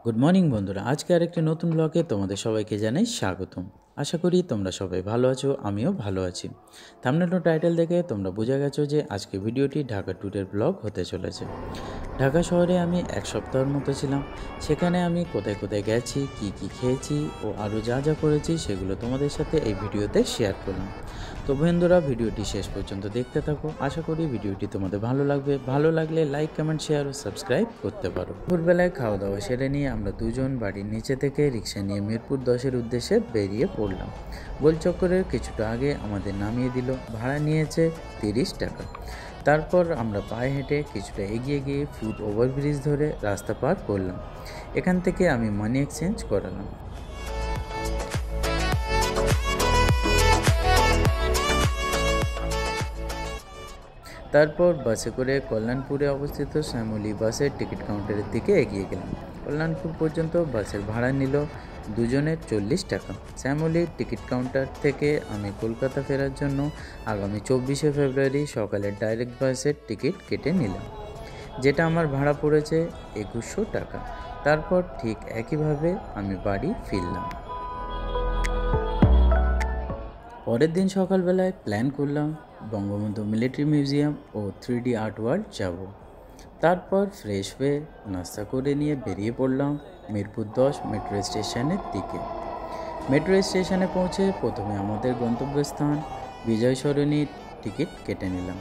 Good morning বন্ধুরা, আজকে আরেকটি নতুন ব্লগে তোমাদের সবাইকে জানাই স্বাগতম। আশা করি তোমরা সবাই ভালো আছো, আমিও ভালো আছি। থাম্বনেল ও টাইটেল দেখে তোমরা বুঝে গেছো যে আজকে ভিডিওটি ঢাকা ট্যুরের ব্লগ হতে চলেছে। ঢাকা শহরে আমি এক সপ্তাহের মতো ছিলাম। সেখানে আমি কোথায় কোথায় গেছি, কি খেয়েছি ও আরও যা যা করেছি সেগুলো তোমাদের সাথে এই ভিডিওতে শেয়ার করলাম। তো বন্ধুরা, ভিডিওটি শেষ পর্যন্ত দেখতে থাকো। আশা করি ভিডিওটি তোমাদের ভালো লাগবে। ভালো লাগলে লাইক, কমেন্ট, শেয়ার ও সাবস্ক্রাইব করতে পারো। দুপুরবেলায় খাওয়া দাওয়া সেরে নিয়ে আমরা দুজন বাড়ির নিচে থেকে রিক্সা নিয়ে মিরপুর 10-এর উদ্দেশ্যে বেরিয়ে পড়লাম। গোলচক্করের কিছুটা আগে আমাদের নামিয়ে দিল। ভাড়া নিয়েছে 30 টাকা। তারপর আমরা পায়ে হেঁটে কিছুটা এগিয়ে গিয়ে ফুট ওভারব্রিজ ধরে রাস্তা পার করলাম। এখান থেকে আমি মানি এক্সচেঞ্জ করালাম। তারপর বাসে করে কল্যাণপুরে অবস্থিত শ্যামলী বাসের টিকিট কাউন্টারের দিকে এগিয়ে গেলাম। কল্যাণপুর পর্যন্ত বাসের ভাড়া নিল দুজনের 40 টাকা। শ্যামলীর টিকিট কাউন্টার থেকে আমি কলকাতা ফেরার জন্য আগামী 24শে ফেব্রুয়ারি সকালে ডাইরেক্ট বাসের টিকিট কেটে নিলাম, যেটা আমার ভাড়া পড়েছে 2100 টাকা। তারপর ঠিক একইভাবে আমি বাড়ি ফিরলাম। পরের দিন সকালবেলায় প্ল্যান করলাম বঙ্গবন্ধু মিলিটারি মিউজিয়াম ও 3D আর্ট ওয়ার্ল্ড যাব। তারপর ফ্রেশ হয়ে নাস্তা করে নিয়ে বেরিয়ে পড়লাম মিরপুর 10 মেট্রো স্টেশনের দিকে। মেট্রো স্টেশনে পৌঁছে প্রথমে আমাদের গন্তব্যস্থান বিজয় সরণির টিকিট কেটে নিলাম।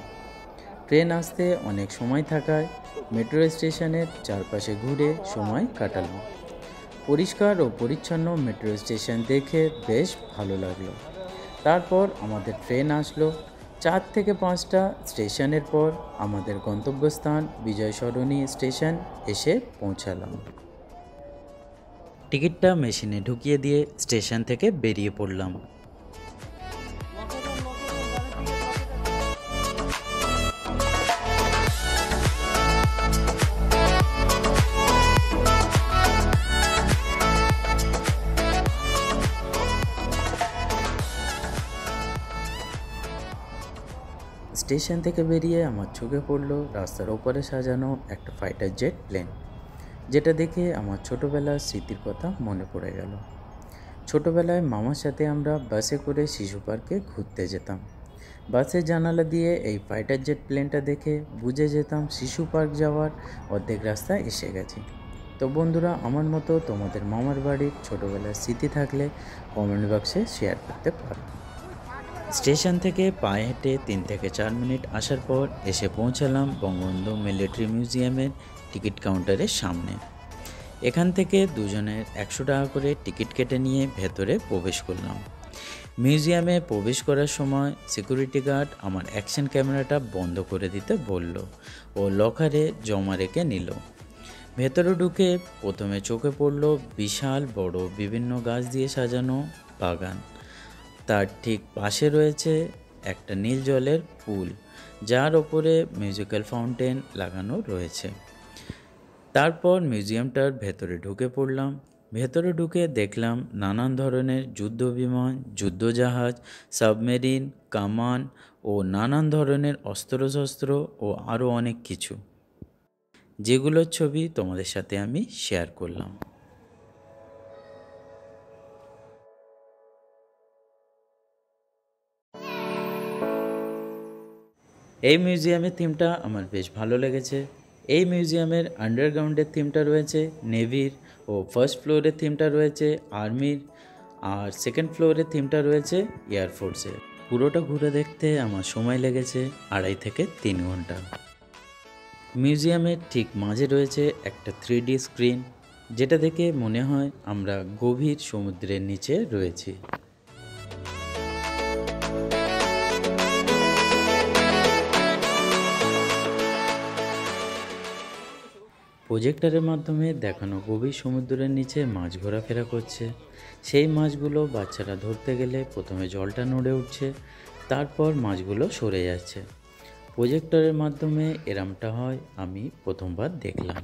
ট্রেন আসতে অনেক সময় থাকায় মেট্রো স্টেশনের চারপাশে ঘুরে সময় কাটালাম। পরিষ্কার ও পরিচ্ছন্ন মেট্রো স্টেশন দেখে বেশ ভালো লাগলো। তারপর আমাদের ট্রেন আসলো। 4 থেকে 5টা স্টেশনের পর আমাদের গন্তব্যস্থান বিজয় সরণি স্টেশন এসে পৌঁছালাম। টিকিটটা মেশিনে ঢুকিয়ে দিয়ে স্টেশন থেকে বেরিয়ে পড়লাম। স্টেশন থেকে বেরিয়ে আমার চোখে পড়লো রাস্তার ওপরে সাজানো একটা ফাইটার জেট প্লেন, যেটা দেখে আমার ছোটোবেলার স্মৃতির কথা মনে পড়ে গেল। ছোটোবেলায় মামার সাথে আমরা বাসে করে শিশু পার্কে ঘুরতে যেতাম। বাসের জানালা দিয়ে এই ফাইটার জেট প্লেনটা দেখে বুঝে যেতাম শিশু পার্ক যাওয়ার অর্ধেক রাস্তা এসে গেছি। তো বন্ধুরা, আমার মতো তোমাদের মামার বাড়ির ছোটোবেলার স্মৃতি থাকলে কমেন্ট বক্সে শেয়ার করতে পারো। স্টেশন থেকে পায়ে হেঁটে 3 থেকে 4 মিনিট আসার পর এসে পৌঁছালাম বঙ্গবন্ধু মিলিটারি মিউজিয়ামের টিকিট কাউন্টারের সামনে। এখান থেকে দুজনের 100 টাকা করে টিকিট কেটে নিয়ে ভেতরে প্রবেশ করলাম। মিউজিয়ামে প্রবেশ করার সময় সিকিউরিটি গার্ড আমার অ্যাকশন ক্যামেরাটা বন্ধ করে দিতে বলল ও লকারে জমা রেখে নিল। ভেতরে ঢুকে প্রথমে চোখে পড়ল বিশাল বড় বিভিন্ন গাছ দিয়ে সাজানো বাগান। তার ঠিক পাশে রয়েছে একটা নীল জলের পুল, যার ওপরে মিউজিক্যাল ফাউন্টেন লাগানো রয়েছে। তারপর মিউজিয়ামটার ভেতরে ঢুকে পড়লাম। ভেতরে ঢুকে দেখলাম নানান ধরনের যুদ্ধ বিমান, যুদ্ধজাহাজ, সাবমেরিন, কামান ও নানান ধরনের অস্ত্রশস্ত্র ও আরও অনেক কিছু, যেগুলোর ছবি তোমাদের সাথে আমি শেয়ার করলাম। এই মিউজিয়ামের থিমটা আমার বেশ ভালো লেগেছে। এই মিউজিয়ামের আন্ডারগ্রাউন্ডের থিমটা রয়েছে নেভির, ও ফার্স্ট ফ্লোরের থিমটা রয়েছে আর্মির, আর সেকেন্ড ফ্লোরের থিমটা রয়েছে এয়ারফোর্সের। পুরোটা ঘুরে দেখতে আমার সময় লেগেছে 2.5 থেকে 3 ঘন্টা। মিউজিয়ামের ঠিক মাঝে রয়েছে একটা 3D স্ক্রিন, যেটা দেখে মনে হয় আমরা গভীর সমুদ্রের নিচে রয়েছি। প্রজেক্টরের মাধ্যমে দেখানো গভীর সমুদ্রের নিচে মাছ ঘোরাফেরা করছে। সেই মাছগুলো বাচ্চারা ধরতে গেলে প্রথমে জলটা নড়ে উঠছে, তারপর মাছগুলো সরে যাচ্ছে। প্রজেক্টরের মাধ্যমে এরমটা হয় আমি প্রথমবার দেখলাম।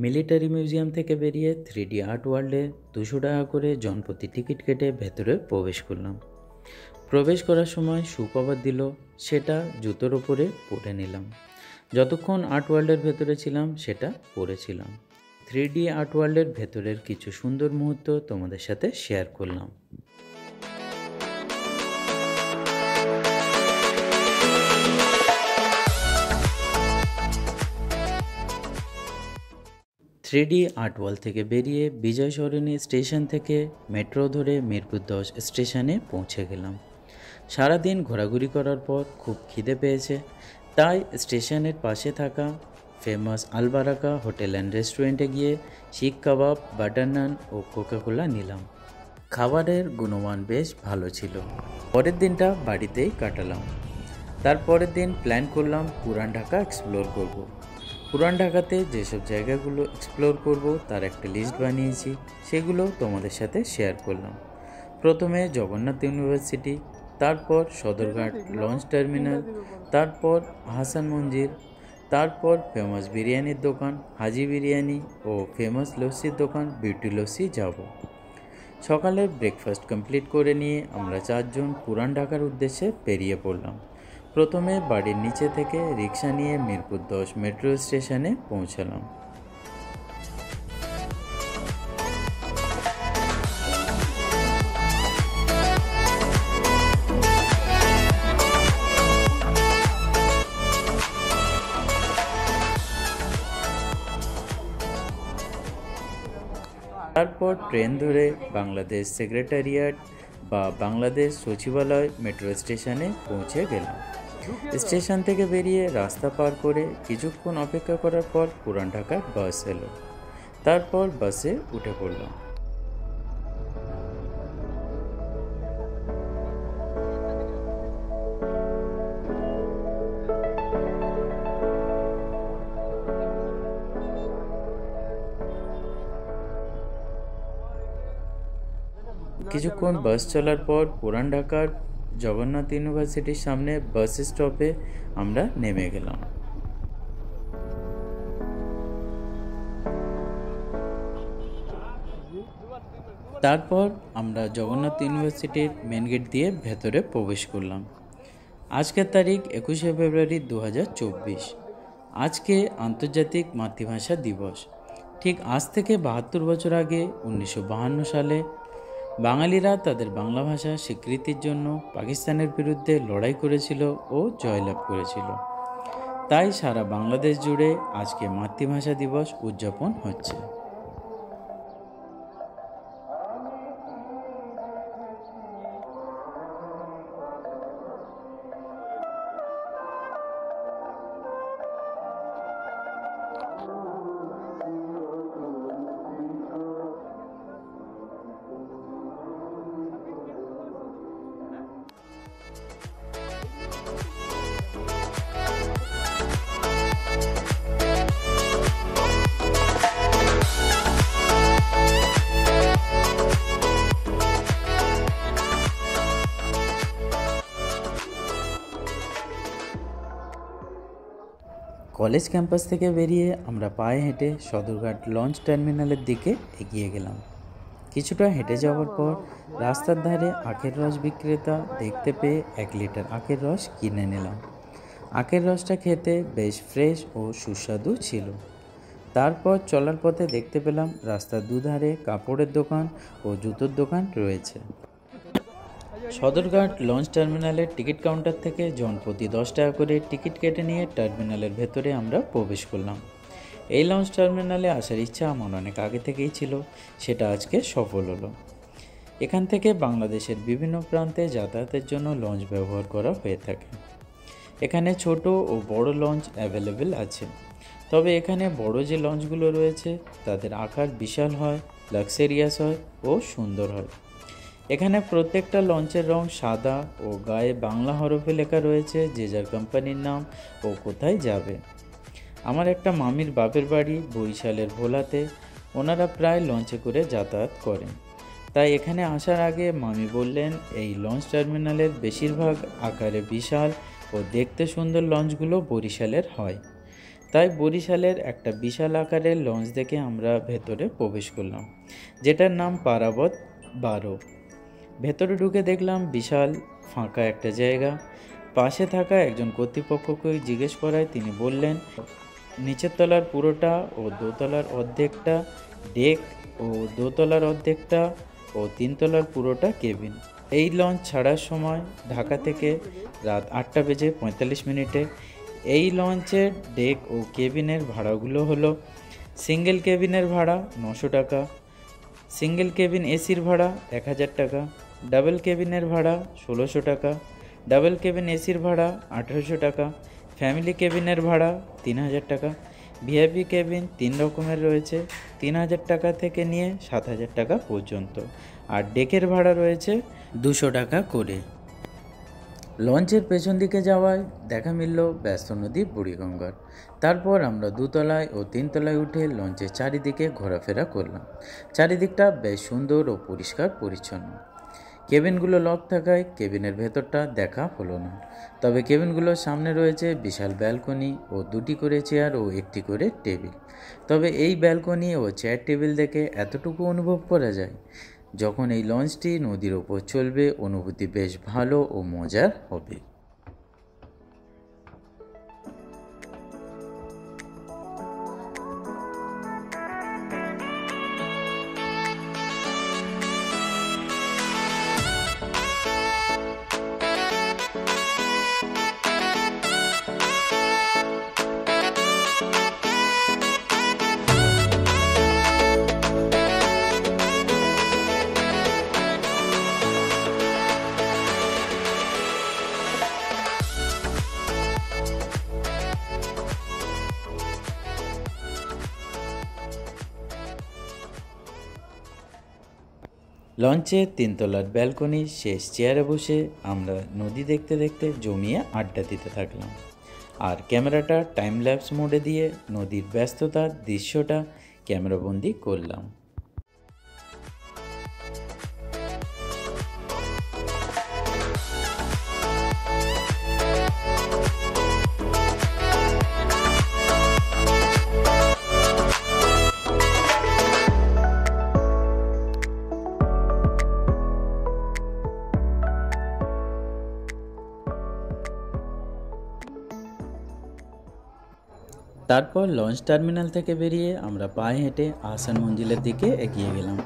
মিলিটারি মিউজিয়াম থেকে বেরিয়ে 3D আর্ট ওয়ার্ল্ডে 200 টাকা করে জনপ্রতি টিকিট কেটে ভেতরে প্রবেশ করলাম। প্রবেশ করার সময় শু কভার দিল, সেটা জুতোর ওপরে পরে নিলাম। যতক্ষণ আর্ট ওয়ার্ল্ডের ভেতরে ছিলাম সেটা পরেছিলাম। 3D আর্ট ওয়ার্ল্ডের ভেতরের কিছু সুন্দর মুহূর্ত তোমাদের সাথে শেয়ার করলাম। থ্রিডি আর্ট ওয়ার্ল্ড থেকে বেরিয়ে বিজয় সরণি স্টেশন থেকে মেট্রো ধরে মিরপুর 10 স্টেশনে পৌঁছে গেলাম। সারাদিন ঘোরাঘুরি করার পর খুব খিদে পেয়েছে, তাই স্টেশনের পাশে থাকা ফেমাস আলবারাকা হোটেল অ্যান্ড রেস্টুরেন্টে গিয়ে শিক কাবাব, বাটার নান ও কোকাকোলা নিলাম। খাবারের গুণমান বেশ ভালো ছিল। পরের দিনটা বাড়িতেই কাটালাম। তারপরের দিন প্ল্যান করলাম পুরান ঢাকা এক্সপ্লোর করব। পুরান ঢাকাতে যেসব জায়গাগুলো এক্সপ্লোর করব তার একটা লিস্ট বানিয়েছি, সেগুলো তোমাদের সাথে শেয়ার করলাম। প্রথমে জগন্নাথ ইউনিভার্সিটি, তারপর সদরঘাট লঞ্চ টার্মিনাল, তারপর আহসান মঞ্জিল, তারপর ফেমাস বিরিয়ানির দোকান হাজি বিরিয়ানি ও ফেমাস লস্যির দোকান বিউটি লস্যি যাব। সকালে ব্রেকফাস্ট কমপ্লিট করে নিয়ে আমরা 4 জন পুরান ঢাকার উদ্দেশ্যে বেরিয়ে পড়লাম। প্রথমে বাড়ির নিচে থেকে রিক্সা নিয়ে মিরপুর 10 মেট্রো স্টেশনে পৌঁছালাম। তারপর ট্রেন ধরে বাংলাদেশ সেক্রেটারিয়েট বা বাংলাদেশ সচিবালয় মেট্রো স্টেশনে পৌঁছে গেলাম। স্টেশন থেকে বেরিয়ে রাস্তা পার করে কিছুক্ষণ অপেক্ষা করার পর পুরান ঢাকার বাস এলো। তারপর বাসে উঠে পড়লাম। কিছুক্ষণ বাস চলার পর পুরান ঢাকার জগন্নাথ ইউনিভার্সিটির সামনে বাস স্টপে আমরা নেমে গেলাম। তারপর আমরা জগন্নাথ ইউনিভার্সিটির মেন গেট দিয়ে ভেতরে প্রবেশ করলাম। আজকের তারিখ 21শে ফেব্রুয়ারি 2024। আজকে আন্তর্জাতিক মাতৃভাষা দিবস। ঠিক আজ থেকে 72 বছর আগে 1952 সালে বাঙালিরা তাদের বাংলা ভাষা স্বীকৃতির জন্য পাকিস্তানের বিরুদ্ধে লড়াই করেছিল ও জয়লাভ করেছিল। তাই সারা বাংলাদেশ জুড়ে আজকে মাতৃভাষা দিবস উদযাপন হচ্ছে। কলেজ ক্যাম্পাস থেকে বেরিয়ে আমরা পায়ে হেঁটে সদরঘাট লঞ্চ টার্মিনালের দিকে এগিয়ে গেলাম। কিছুটা হেঁটে যাওয়ার পর রাস্তার ধারে আখের রস বিক্রেতা দেখতে পেয়ে 1 লিটার আখের রস কিনে নিলাম। আখের রসটা খেতে বেশ ফ্রেশ ও সুস্বাদু ছিল। তারপর চলার পথে দেখতে পেলাম রাস্তার দুধারে কাপড়ের দোকান ও জুতোর দোকান রয়েছে। সদরঘাট লঞ্চ টার্মিনালের টিকিট কাউন্টার থেকে জনপ্রতি 10 টাকা করে টিকিট কেটে নিয়ে টার্মিনালের ভেতরে আমরা প্রবেশ করলাম। এই লঞ্চ টার্মিনালে আসার ইচ্ছা আমার অনেক আগে থেকেই ছিল, সেটা আজকে সফল হলো। এখান থেকে বাংলাদেশের বিভিন্ন প্রান্তে যাতায়াতের জন্য লঞ্চ ব্যবহার করা হয়ে থাকে। এখানে ছোট ও বড় লঞ্চ অ্যাভেলেবেল আছে, তবে এখানে বড় যে লঞ্চগুলো রয়েছে তাদের আকার বিশাল হয়, লাক্সারিয়াস হয় ও সুন্দর হয়। এখানে প্রত্যেকটা লঞ্চের রং সাদা ও গায়ে বাংলা হরফে লেখা রয়েছে যে যার কোম্পানির নাম ও কোথায় যাবে। আমার একটা মামির বাপের বাড়ি বরিশালের ভোলাতে, ওনারা প্রায় লঞ্চে করে যাতায়াত করেন। তাই এখানে আসার আগে মামি বললেন এই লঞ্চ টার্মিনালের বেশিরভাগ আকারে বিশাল ও দেখতে সুন্দর লঞ্চগুলো বরিশালের হয়। তাই বরিশালের একটা বিশাল আকারের লঞ্চ দেখে আমরা ভেতরে প্রবেশ করলাম, যেটার নাম পারাবত 12। ভেতরে ঢুকে দেখলাম বিশাল ফাঁকা একটা জায়গা। পাশে থাকা একজন কর্তৃপক্ষকে জিজ্ঞেস করায় তিনি বললেন নিচের তলার পুরোটা ও দোতলার অর্ধেকটা ডেক ও দোতলার অর্ধেকটা ও তিনতলার পুরোটা কেবিন। এই লঞ্চ ছাড়ার সময় ঢাকা থেকে রাত 8:45 এই লঞ্চের ডেক ও কেবিনের ভাড়াগুলো হলো: সিঙ্গেল কেবিনের ভাড়া 900 টাকা, সিঙ্গেল কেবিন এসির ভাড়া 1000 টাকা, ডাবল কেবিনের ভাড়া 1600 টাকা, ডাবল কেবিন এসির ভাড়া 1800 টাকা, ফ্যামিলি কেবিনের ভাড়া 3000 টাকা। ভিআইপি কেবিন 3 রকমের রয়েছে, 3000 টাকা থেকে নিয়ে 7000 টাকা পর্যন্ত, আর ডেকের ভাড়া রয়েছে 200 টাকা করে। লঞ্চের পেছন দিকে যাওয়ায় দেখা মিলল ব্যস্ত নদী বুড়িগঙ্গার। তারপর আমরা দুতলায় ও তিনতলায় উঠে লঞ্চের চারিদিকে ঘোরাফেরা করলাম। চারিদিকটা বেশ সুন্দর ও পরিষ্কার পরিচ্ছন্ন। কেবিনগুলো লক থাকায় কেবিনের ভেতরটা দেখা হলো না, তবে কেবিনগুলোর সামনে রয়েছে বিশাল ব্যালকনি ও 2টি করে চেয়ার ও 1টি করে টেবিল। তবে এই ব্যালকনি ও চেয়ার টেবিল দেখে এতটুকু অনুভব করা যায়, যখন এই লঞ্চটি নদীর ওপর চলবে অনুভূতি বেশ ভালো ও মজার হবে। লঞ্চের 3তলার ব্যালকনির শেষ চেয়ারে বসে আমরা নদী দেখতে দেখতে জমিয়ে আড্ডা দিতে থাকলাম, আর ক্যামেরাটা টাইম ল্যাপস মোডে দিয়ে নদীর ব্যস্ততার দৃশ্যটা ক্যামেরাবন্দি করলাম। তারপর লঞ্চ টার্মিনাল থেকে বেরিয়ে আমরা পায়ে হেঁটে আহসান মঞ্জিলের দিকে এগিয়ে গেলাম।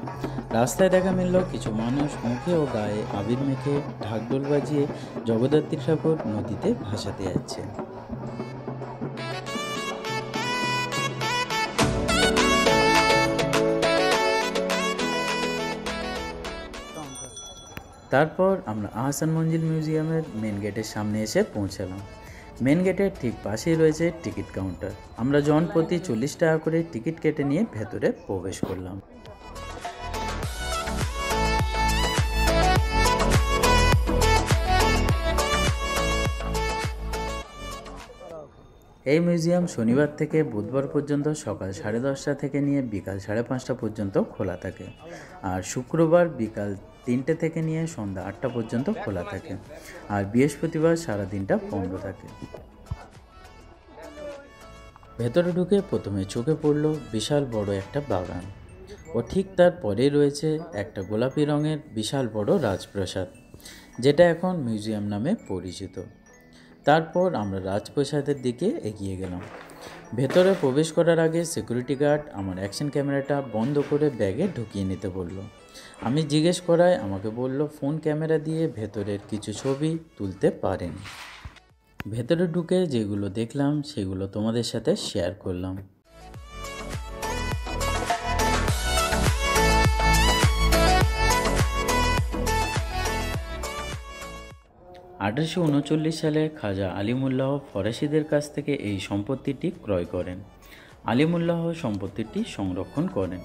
রাস্তায় দেখা মিলল কিছু মানুষ মুখে ও গায়ে আবির মেখে ঢাকঢোল বাজিয়ে জগদ্ধাত্রী ঠাকুর নদীতে ভাসাতে যাচ্ছে। তারপর আমরা আহসান মঞ্জিল মিউজিয়ামের মেন গেটের সামনে এসে পৌঁছালাম। মেন গেটের ঠিক পাশেই রয়েছে টিকিট কাউন্টার। আমরা জন প্রতি 40 টাকা করে টিকিট কেটে নিয়ে ভেতরে প্রবেশ করলাম। এই মিউজিয়াম শনিবার থেকে বুধবার পর্যন্ত সকাল 10:30 থেকে নিয়ে বিকাল 5:30 পর্যন্ত খোলা থাকে, আর শুক্রবার বিকাল 3টে থেকে নিয়ে সন্ধ্যা 8টা পর্যন্ত খোলা থাকে, আর বৃহস্পতিবার সারাদিনটা বন্ধ থাকে। ভেতরে ঢুকে প্রথমে চোখে পড়ল বিশাল বড় একটা বাগান, ও ঠিক তার পরেই রয়েছে একটা গোলাপি রঙের বিশাল বড় রাজপ্রাসাদ, যেটা এখন মিউজিয়াম নামে পরিচিত। তারপর আমরা রাজপ্রাসাদের দিকে এগিয়ে গেলাম। ভেতরে প্রবেশ করার আগে সিকিউরিটি গার্ড আমার অ্যাকশন ক্যামেরাটা বন্ধ করে ব্যাগে ঢুকিয়ে নিতে বলল। আমি জিজ্ঞেস করায় আমাকে বলল ফোন ক্যামেরা দিয়ে ভেতরের কিছু ছবি তুলতে পারেন। ভেতরে ঢুকে যেগুলো দেখলাম সেগুলো তোমাদের সাথে শেয়ার করলাম। 1839 সালে খাজা আলিমুল্লাহ ফরাসিদের কাছ থেকে এই সম্পত্তিটি ক্রয় করেন। আলিমুল্লাহ সম্পত্তিটি সংরক্ষণ করেন,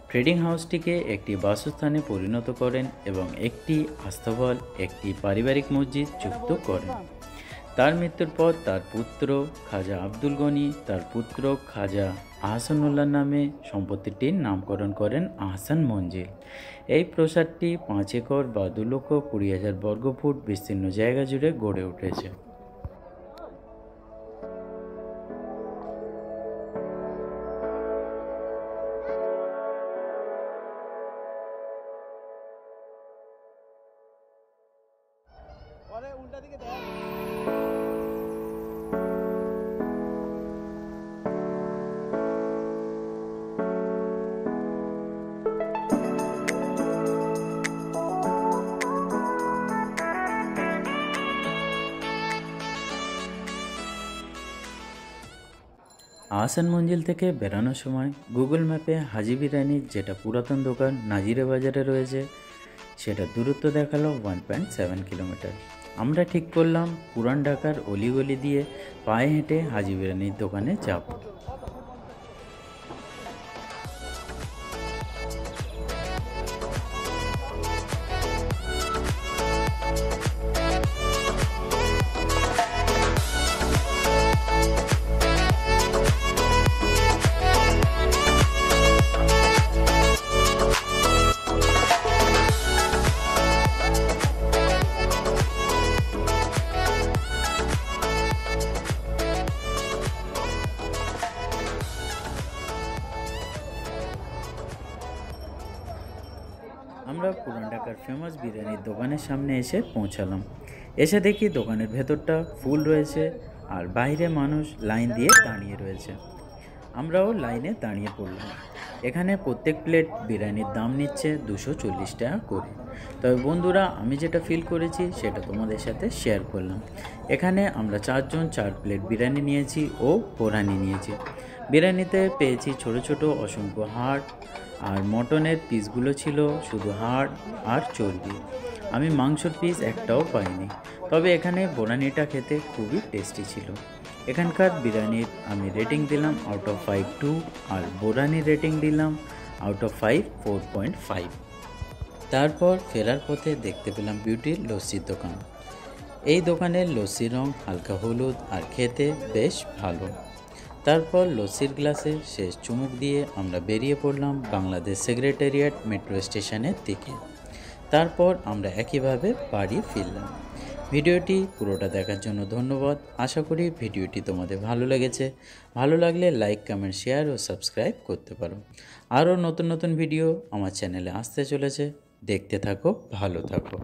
ট্রেডিং হাউসটিকে একটি বাসস্থানে পরিণত করেন এবং একটি আস্তাবল, একটি পারিবারিক মসজিদ যুক্ত করেন। তার মৃত্যুর পর তার পুত্র খাজা আব্দুল গনি তার পুত্র খাজা আহসানুল্লাহ নামে সম্পত্তিটির নামকরণ করেন আহসান মঞ্জিল। এই প্রাসাদটি 5 একর বা 2,20,000 বর্গফুট বিস্তীর্ণ জায়গা জুড়ে গড়ে উঠেছে। আহসান মঞ্জিল থেকে বেরানোর সময় গুগল ম্যাপে হাজি বিরিয়ানির যেটা পুরাতন দোকান নাজিরে বাজারে রয়েছে সেটা দূরত্ব দেখালো 1.7 কিলোমিটার। আমরা ঠিক করলাম পুরান ঢাকার অলিগলি দিয়ে পায়ে হেঁটে হাজি বিরিয়ানির দোকানে যাব। আমরা পুরান ঢাকার ফেমাস বিরিয়ানির দোকানের সামনে এসে পৌঁছালাম। এসে দেখি দোকানের ভেতরটা ফুল রয়েছে আর বাইরে মানুষ লাইন দিয়ে দাঁড়িয়ে রয়েছে। আমরাও লাইনে দাঁড়িয়ে পড়লাম। এখানে প্রত্যেক প্লেট বিরিয়ানির দাম নিচ্ছে 240 টাকা করে। তবে বন্ধুরা, আমি যেটা ফিল করেছি সেটা তোমাদের সাথে শেয়ার করলাম। এখানে আমরা 4 জন 4 প্লেট বিরিয়ানি নিয়েছি ও পোড়ানি নিয়েছি। বিরিয়ানিতে পেয়েছি ছোট ছোট অসংখ্য হাড়, আর মটনের পিসগুলো ছিল শুধু হাড় আর চর্বি। আমি মাংসর পিস একটাও পাইনি। তবে এখানে বোরানিটা খেতে খুবই টেস্টি ছিল। এখানকার বিরিয়ানির আমি রেটিং দিলাম আউট অফ 5 2, আর বোরানির রেটিং দিলাম আউট অফ 5 4.5। তারপর ফেরার পথে দেখতে পেলাম বিউটির লস্যির দোকান। এই দোকানের লস্যির রং হালকা হলুদ আর খেতে বেশ ভালো। তারপর লস্যির গ্লাসে শেষ চুমুক দিয়ে আমরা বেরিয়ে পড়লাম বাংলাদেশ সেক্রেটারিয়েট মেট্রো স্টেশনের দিকে। তারপর আমরা একইভাবে বাড়ি ফিরলাম। ভিডিওটি পুরোটা দেখার জন্য ধন্যবাদ। আশা করি ভিডিওটি তোমাদের ভালো লেগেছে। ভালো লাগলে লাইক, কমেন্ট, শেয়ার ও সাবস্ক্রাইব করতে পারো। আরও নতুন নতুন ভিডিও আমার চ্যানেলে আসতে চলেছে। দেখতে থাকো, ভালো থাকো।